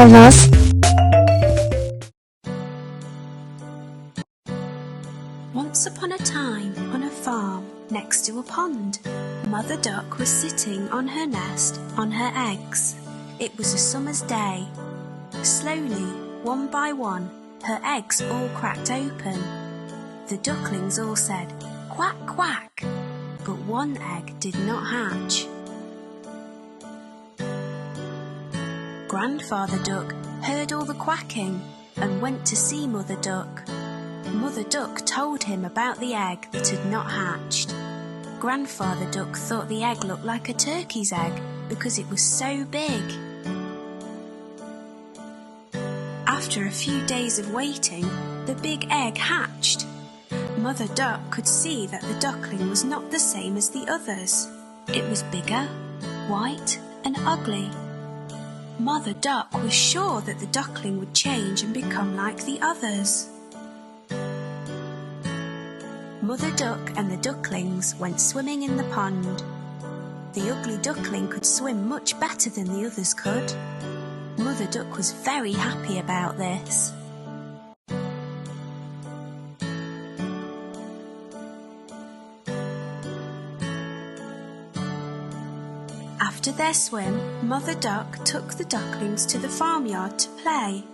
with us. Once upon a time, on a farm next to a pond, Mother Duck was sitting on her nest on her eggs. It was a summer's day. Slowly, one by one, her eggs all cracked open. The ducklings all said, "Quack, quack," but one egg did not hatch. Grandfather Duck heard all the quacking and went to see Mother Duck. Mother Duck told him about the egg that had not hatched. Grandfather Duck thought the egg looked like a turkey's egg because it was so big. After a few days of waiting, the big egg hatched. Mother Duck could see that the duckling was not the same as the others. It was bigger, white, and ugly. Mother Duck was sure that the duckling would change and become like the others. Mother Duck and the ducklings went swimming in the pond. The ugly duckling could swim much better than the others could. Mother Duck was very happy about this. After their swim, Mother Duck took the ducklings to the farmyard to play.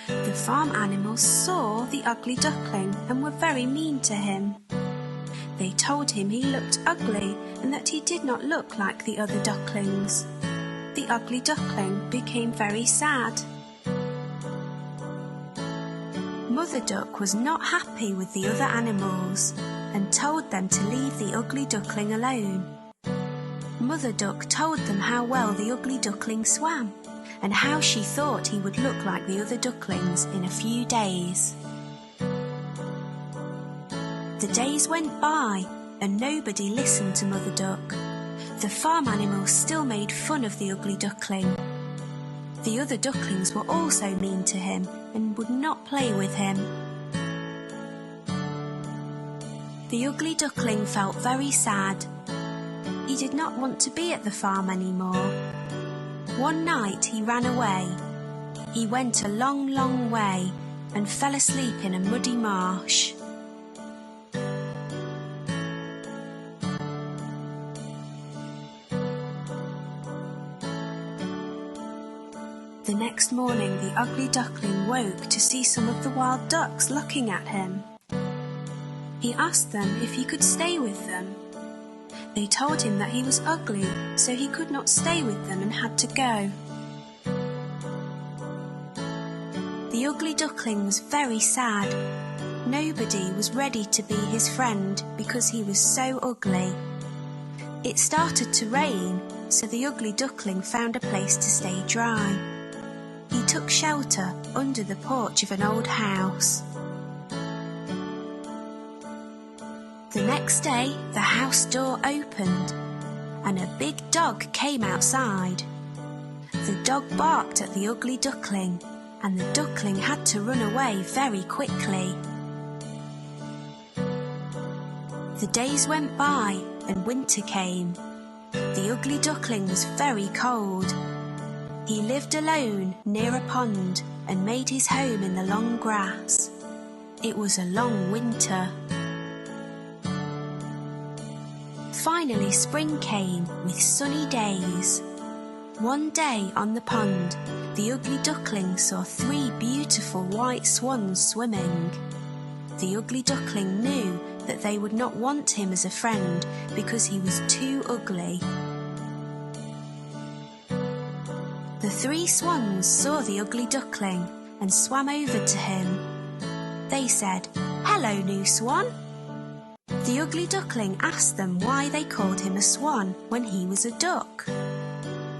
The farm animals saw the ugly duckling and were very mean to him. They told him he looked ugly and that he did not look like the other ducklings. The ugly duckling became very sad. Mother Duck was not happy with the other animals and told them to leave the ugly duckling alone. Mother Duck told them how well the ugly duckling swam and how she thought he would look like the other ducklings in a few days. The days went by and nobody listened to Mother Duck. The farm animals still made fun of the ugly duckling. The other ducklings were also mean to him and would not play with him. The ugly duckling felt very sad. He did not want to be at the farm anymore. One night he ran away. He went a long, long way and fell asleep in a muddy marsh. The next morning the ugly duckling woke to see some of the wild ducks looking at him. He asked them if he could stay with them. They told him that he was ugly, so he could not stay with them and had to go. The ugly duckling was very sad. Nobody was ready to be his friend because he was so ugly. It started to rain, so the ugly duckling found a place to stay dry. He took shelter under the porch of an old house. The next day, the house door opened and a big dog came outside. The dog barked at the ugly duckling and the duckling had to run away very quickly. The days went by and winter came. The ugly duckling was very cold. He lived alone near a pond and made his home in the long grass. It was a long winter. Finally spring came with sunny days. One day on the pond, the ugly duckling saw 3 beautiful white swans swimming. The ugly duckling knew that they would not want him as a friend because he was too ugly. The 3 swans saw the ugly duckling and swam over to him. They said, "Hello, new swan." The ugly duckling asked them why they called him a swan when he was a duck.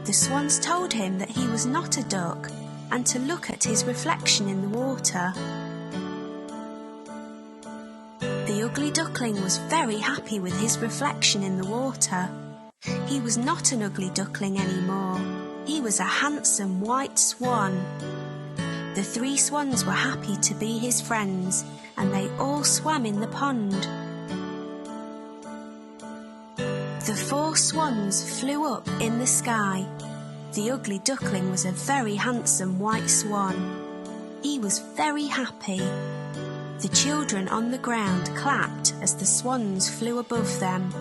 The swans told him that he was not a duck and to look at his reflection in the water. The ugly duckling was very happy with his reflection in the water. He was not an ugly duckling anymore. He was a handsome white swan. The 3 swans were happy to be his friends and they all swam in the pond. The 4 swans flew up in the sky. The ugly duckling was a very handsome white swan. He was very happy. The children on the ground clapped as the swans flew above them.